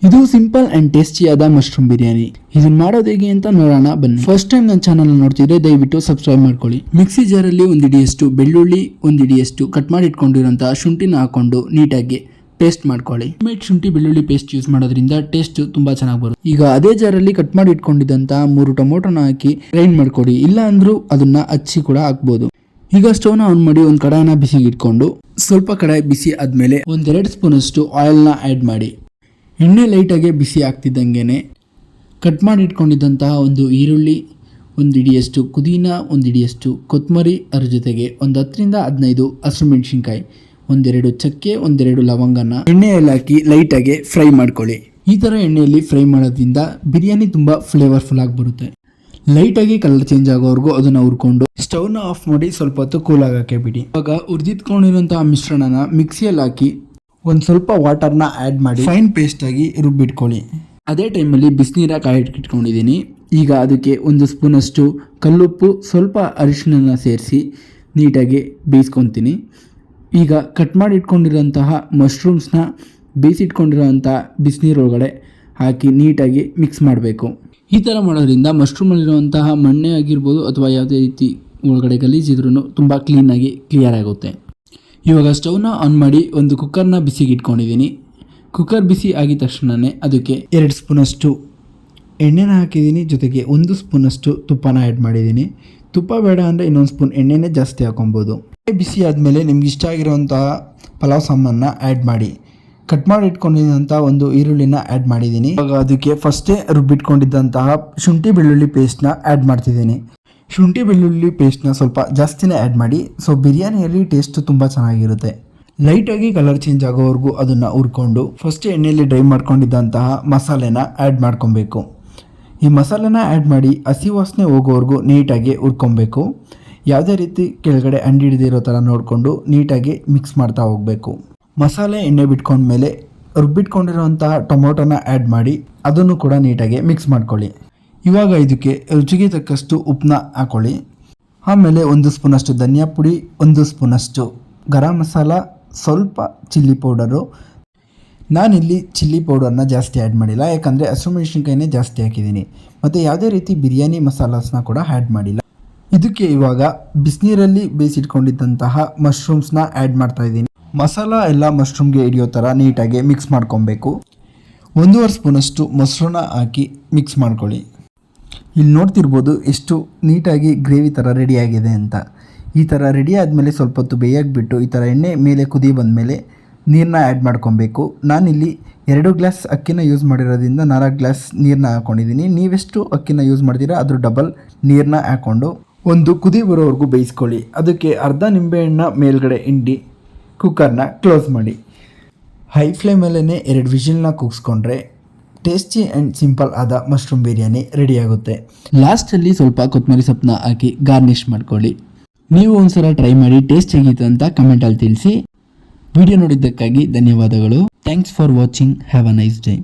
ಇದು simple and ಟೇಸ್ಟಿಯಾದ mushroom biryani. ಇದನ್ನ ಮಾಡೋದು ಹೇಗೆ ಅಂತ ನೋಡೋಣ ಬನ್ನಿ. ಫಸ್ಟ್ ಟೈಮ್ ನನ್ನ ಚಾನಲ್ ನೋಡ್ತಿದ್ರೆ ದಯವಿಟ್ಟು ಸಬ್ಸ್ಕ್ರೈಬ್ ಮಾಡ್ಕೊಳ್ಳಿ. ಮಿಕ್ಸಿ ಜಾರಲ್ಲಿ ಒಂದು ಹಿಡಿಯಷ್ಟು ಬೆಳ್ಳುಳ್ಳಿ, ಒಂದು ಹಿಡಿಯಷ್ಟು ಕಟ್ ಮಾಡಿ ಇಟ್ಕೊಂಡಿರುವಂತಹ ಶುಂಠಿನ ಹಾಕೊಂಡು ನೀಟಾಗಿ ಪೇಸ್ಟ್ ಮಾಡ್ಕೊಳ್ಳಿ. ಮೇಡ್ ಶುಂಠಿ ಬೆಳ್ಳುಳ್ಳಿ ಪೇಸ್ಟ್ ಯೂಸ್ ಮಾಡೋದ್ರಿಂದ ಟೇಸ್ಟ್ ತುಂಬಾ ಚೆನ್ನಾಗಿ ಬರುತ್ತೆ. ಈಗ ಅದೇ ಜಾರಲ್ಲಿ ಕಟ್ ಮಾಡಿ ಇಟ್ಕೊಂಡಿದ್ದಂತಹ 3 ಟೊಮೊಟೊನ ಹಾಕಿ ಗ್ರೈಂಡ್ ಮಾಡ್ಕೊಡಿ. ಇಲ್ಲ ಅಂದ್ರೂ ಅದನ್ನ ಹಚ್ಚಿ ಕೂಡ ಹಾಕ್ಬೋದು. ಈಗ ಸ್ಟವ್ನ ಆನ್ ಮಾಡಿ ಒಂದು ಕಡಾಯಿನ ಬಿಸಿಗೆ ಇಟ್ಕೊಂಡು ಸ್ವಲ್ಪ ಕಡಾಯಿ ಬಿಸಿ ಆದ್ಮೇಲೆ 1-2 ಸ್ಪೂನ್ ಅಷ್ಟು ಆಯಿಲ್ನ ಆ್ಯಡ್ ಮಾಡಿ. ಎಣ್ಣೆ ಲೈಟಾಗಿ ಬಿಸಿ ಆಗ್ತಿದ್ದಂಗೆ ಕಟ್ ಮಾಡಿ ಇಟ್ಕೊಂಡಿದ್ದಂತಹ ಒಂದು ಈರುಳ್ಳಿ, ಒಂದು ಹಿಡಿಯಷ್ಟು ಪುದೀನ, ಒಂದು ಹಿಡಿಯಷ್ಟು ಕೊತ್ತಂಬರಿ, ಅದ್ರ ಜೊತೆಗೆ ಒಂದು 10-15 ಹಸಿಮೆಣಸಿನ್ಕಾಯಿ, 1-2 ಚಕ್ಕೆ, 1-2 ಲವಂಗನ ಎಣ್ಣೆಯಲ್ಲಿ ಹಾಕಿ ಲೈಟಾಗಿ ಫ್ರೈ ಮಾಡ್ಕೊಳ್ಳಿ. ಈ ಥರ ಎಣ್ಣೆಯಲ್ಲಿ ಫ್ರೈ ಮಾಡೋದ್ರಿಂದ ಬಿರಿಯಾನಿ ತುಂಬ ಫ್ಲೇವರ್ಫುಲ್ ಆಗಿ ಬರುತ್ತೆ. ಲೈಟಾಗಿ ಕಲರ್ ಚೇಂಜ್ ಆಗೋವರೆಗೂ ಅದನ್ನು ಹುರ್ಕೊಂಡು ಸ್ಟವ್ನ ಆಫ್ ಮಾಡಿ ಸ್ವಲ್ಪ ಹೊತ್ತು ಕೂಲ್ ಆಗೋಕ್ಕೆ ಬಿಡಿ. ಇವಾಗ ಹುರಿದಿಟ್ಕೊಂಡಿರೋಂತಹ ಮಿಶ್ರಣನ ಮಿಕ್ಸಿಯಲ್ಲಿ ಹಾಕಿ ಒಂದು ಸ್ವಲ್ಪ ವಾಟರ್ನ ಆ್ಯಡ್ ಮಾಡಿ ಫೈನ್ ಪೇಸ್ಟಾಗಿ ರುಬ್ಬಿಟ್ಕೊಳ್ಳಿ. ಅದೇ ಟೈಮಲ್ಲಿ ಬಿಸಿನೀರ ಕಾಯಿಟ್ಕೊಂಡಿದ್ದೀನಿ. ಈಗ ಅದಕ್ಕೆ 1 ಸ್ಪೂನಷ್ಟು ಕಲ್ಲುಪ್ಪು, ಸ್ವಲ್ಪ ಅರಿಶಿನ ಸೇರಿಸಿ ನೀಟಾಗಿ ಬೇಯಿಸ್ಕೊತೀನಿ. ಈಗ ಕಟ್ ಮಾಡಿ ಇಟ್ಕೊಂಡಿರೋಂತಹ ಮಶ್ರೂಮ್ಸ್ನ ಬೇಯಿಸಿಟ್ಕೊಂಡಿರೋಂಥ ಬಿಸಿನೀರೊಳಗಡೆ ಹಾಕಿ ನೀಟಾಗಿ ಮಿಕ್ಸ್ ಮಾಡಬೇಕು. ಈ ಥರ ಮಾಡೋದ್ರಿಂದ ಮಶ್ರೂಮಲ್ಲಿರುವಂತಹ ಮಣ್ಣೆ ಆಗಿರ್ಬೋದು ಅಥವಾ ಯಾವುದೇ ರೀತಿ ಒಳಗಡೆ ಗಲೀಜಿದ್ರೂ ತುಂಬ ಕ್ಲಿಯರ್ ಆಗುತ್ತೆ. ಇವಾಗ ಸ್ಟವ್ನ ಆನ್ ಮಾಡಿ ಒಂದು ಕುಕ್ಕರ್ನ ಬಿಸಿಗೆ ಇಟ್ಕೊಂಡಿದ್ದೀನಿ. ಕುಕ್ಕರ್ ಬಿಸಿ ಆಗಿದ ತಕ್ಷಣವೇ ಅದಕ್ಕೆ 2 ಸ್ಪೂನಷ್ಟು ಎಣ್ಣೆನ ಹಾಕಿದ್ದೀನಿ. ಜೊತೆಗೆ 1 ಸ್ಪೂನಷ್ಟು ತುಪ್ಪನ ಆ್ಯಡ್ ಮಾಡಿದ್ದೀನಿ. ತುಪ್ಪ ಬೇಡ ಅಂದರೆ ಇನ್ನೊಂದು ಸ್ಪೂನ್ ಎಣ್ಣೆನೇ ಜಾಸ್ತಿ ಹಾಕೊಬೋದು. ಬಿಸಿ ಆದಮೇಲೆ ನಿಮ್ಗೆ ಇಷ್ಟ ಆಗಿರೋಂತಹ ಪಲಾವ್ ಸಾಮಾನನ್ನ ಆ್ಯಡ್ ಮಾಡಿ. ಕಟ್ ಮಾಡಿ ಇಟ್ಕೊಂಡಿದ್ದಂಥ ಒಂದು ಈರುಳ್ಳಿನ ಆ್ಯಡ್ ಮಾಡಿದ್ದೀನಿ. ಇವಾಗ ಅದಕ್ಕೆ ಫಸ್ಟೇ ರುಬ್ಬಿಟ್ಕೊಂಡಿದ್ದಂತಹ ಶುಂಠಿ ಬೆಳ್ಳುಳ್ಳಿ ಪೇಸ್ಟ್ನ ಆ್ಯಡ್ ಮಾಡ್ತಿದ್ದೀನಿ. ಶುಂಠಿ ಬೆಳ್ಳುಳ್ಳಿ ಪೇಸ್ಟ್ನ ಸ್ವಲ್ಪ ಜಾಸ್ತಿನೇ ಆ್ಯಡ್ ಮಾಡಿ. ಸೊ ಬಿರಿಯಾನಿಯಲ್ಲಿ ಟೇಸ್ಟ್ ತುಂಬ ಚೆನ್ನಾಗಿರುತ್ತೆ. ಲೈಟಾಗಿ ಕಲರ್ ಚೇಂಜ್ ಆಗೋವರೆಗೂ ಅದನ್ನು ಹುರ್ಕೊಂಡು ಫಸ್ಟ್ ಎಣ್ಣೆಯಲ್ಲಿ ಡ್ರೈ ಮಾಡ್ಕೊಂಡಿದ್ದಂತಹ ಮಸಾಲೆನ ಆ್ಯಡ್ ಮಾಡ್ಕೊಬೇಕು. ಈ ಮಸಾಲೆನ ಆ್ಯಡ್ ಮಾಡಿ ಹಸಿ ವಾಸನೆ ಹೋಗೋವರೆಗೂ ನೀಟಾಗಿ ಹುರ್ಕೊಬೇಕು. ಯಾವುದೇ ರೀತಿ ಕೆಳಗಡೆ ಅಂಡಿ ಹಿಡಿದಿರೋ ಥರ ನೋಡಿಕೊಂಡು ನೀಟಾಗಿ ಮಿಕ್ಸ್ ಮಾಡ್ತಾ ಹೋಗಬೇಕು. ಮಸಾಲೆ ಎಣ್ಣೆ ಬಿಟ್ಕೊಂಡ್ಮೇಲೆ ರುಬ್ಬಿಟ್ಕೊಂಡಿರೋಂತಹ ಟೊಮೊಟೊನ ಆ್ಯಡ್ ಮಾಡಿ ಅದನ್ನು ಕೂಡ ನೀಟಾಗಿ ಮಿಕ್ಸ್ ಮಾಡ್ಕೊಳ್ಳಿ. ಇವಾಗ ಇದಕ್ಕೆ ರುಚಿಗೆ ತಕ್ಕಷ್ಟು ಉಪ್ಪನ್ನ ಹಾಕೊಳ್ಳಿ. ಆಮೇಲೆ 1 ಸ್ಪೂನಷ್ಟು ಧನಿಯಾ ಪುಡಿ, 1 ಸ್ಪೂನಷ್ಟು ಗರಂ ಮಸಾಲ, ಸ್ವಲ್ಪ ಚಿಲ್ಲಿ ಪೌಡರು. ನಾನಿಲ್ಲಿ ಚಿಲ್ಲಿ ಪೌಡರ್ನ ಜಾಸ್ತಿ ಆ್ಯಡ್ ಮಾಡಿಲ್ಲ, ಯಾಕಂದರೆ ಹಸಿಮೆಣಸಿನ್ಕಾಯಿನೇ ಜಾಸ್ತಿ ಹಾಕಿದ್ದೀನಿ. ಮತ್ತು ಯಾವುದೇ ರೀತಿ ಬಿರಿಯಾನಿ ಮಸಾಲಾಸ್ನ ಕೂಡ ಆ್ಯಡ್ ಮಾಡಿಲ್ಲ. ಇದಕ್ಕೆ ಇವಾಗ ಬಿಸಿನೀರಲ್ಲಿ ಬೇಯಿಸಿಟ್ಕೊಂಡಿದ್ದಂತಹ ಮಶ್ರೂಮ್ಸ್ನ ಆ್ಯಡ್ ಮಾಡ್ತಾಯಿದ್ದೀನಿ. ಮಸಾಲ ಎಲ್ಲ ಮಶ್ರೂಮ್ಗೆ ಹಿಡಿಯೋ ಥರ ನೀಟಾಗಿ ಮಿಕ್ಸ್ ಮಾಡ್ಕೊಬೇಕು. 1.5 ಸ್ಪೂನಷ್ಟು ಮೊಸರನ್ನ ಹಾಕಿ ಮಿಕ್ಸ್ ಮಾಡ್ಕೊಳ್ಳಿ. ಇಲ್ಲಿ ನೋಡ್ತಿರ್ಬೋದು ಎಷ್ಟು ನೀಟಾಗಿ ಗ್ರೇವಿ ಥರ ರೆಡಿಯಾಗಿದೆ ಅಂತ. ಈ ಥರ ರೆಡಿ ಆದಮೇಲೆ ಸ್ವಲ್ಪ ಹೊತ್ತು ಬೇಯಕ್ಕೆ ಬಿಟ್ಟು ಈ ಥರ ಎಣ್ಣೆ ಮೇಲೆ ಕುದಿ ಬಂದಮೇಲೆ ನೀರನ್ನ ಆ್ಯಡ್ ಮಾಡ್ಕೊಬೇಕು. ನಾನಿಲ್ಲಿ 2 ಗ್ಲಾಸ್ ಅಕ್ಕಿನ ಯೂಸ್ ಮಾಡಿರೋದ್ರಿಂದ 4 ಗ್ಲಾಸ್ ನೀರನ್ನ ಹಾಕ್ಕೊಂಡಿದ್ದೀನಿ. ನೀವೆಷ್ಟು ಅಕ್ಕಿನ ಯೂಸ್ ಮಾಡ್ತೀರಾ ಅದ್ರ ಡಬಲ್ ನೀರನ್ನ ಹಾಕ್ಕೊಂಡು ಒಂದು ಕುದಿ ಬರೋವರೆಗೂ ಬೇಯಿಸ್ಕೊಳ್ಳಿ. ಅದಕ್ಕೆ ಅರ್ಧ ನಿಂಬೆಹಣ್ಣ ಮೇಲ್ಗಡೆ ಹಿಂಡಿ ಕುಕ್ಕರ್ನ ಕ್ಲೋಸ್ ಮಾಡಿ. ಹೈ ಫ್ಲೇಮಲ್ಲೇ 2 ವಿಷಿಲ್ನ ಕೂಗಿಸ್ಕೊಂಡ್ರೆ ಟೇಸ್ಟಿ ಆ್ಯಂಡ್ ಸಿಂಪಲ್ ಆದ ಮಶ್ರೂಮ್ ಬಿರಿಯಾನಿ ರೆಡಿಯಾಗುತ್ತೆ. ಲಾಸ್ಟಲ್ಲಿ ಸ್ವಲ್ಪ ಕೊತ್ತಂಬರಿ ಸೊಪ್ಪನ್ನ ಹಾಕಿ ಗಾರ್ನಿಷ್ ಮಾಡ್ಕೊಳ್ಳಿ. ನೀವು ಒಂದ್ಸಲ ಟ್ರೈ ಮಾಡಿ ಟೇಸ್ಟ್ ಹೇಗಿತ್ತು ಅಂತ ಕಮೆಂಟಲ್ಲಿ ತಿಳಿಸಿ. ವಿಡಿಯೋ ನೋಡಿದ್ದಕ್ಕಾಗಿ ಧನ್ಯವಾದಗಳು. Thanks for watching. Have a nice day.